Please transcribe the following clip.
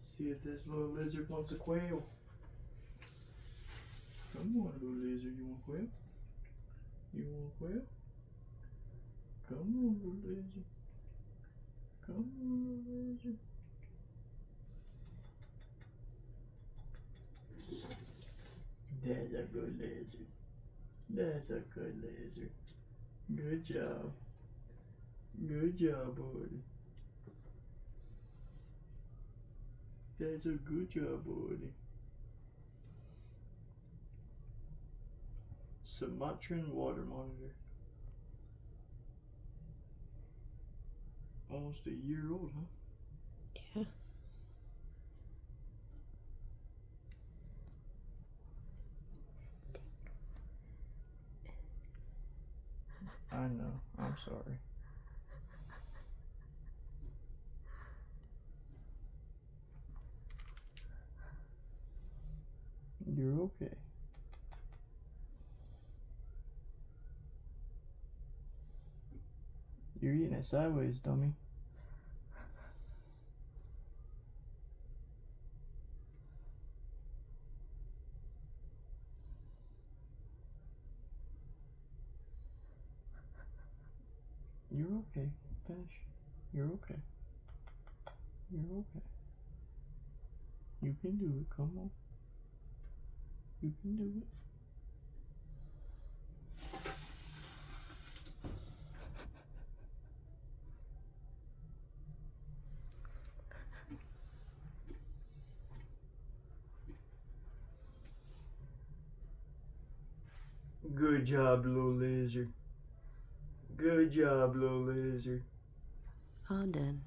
See if this little lizard wants a quail. Come on, little lizard, you want quail? You want quail? Come on, little lizard. Come on, little lizard. That's a good lizard. That's a good lizard. Good job. Good job, buddy. That's a good job, buddy. Sumatran water monitor. Almost a year old, huh? Yeah. I know. I'm sorry. You're okay. You're eating it sideways, dummy. You're okay. Finish. You're okay. You're okay. You can do it. Come on. You can do it. Good job, little lizard. Good job, little lizard. All done.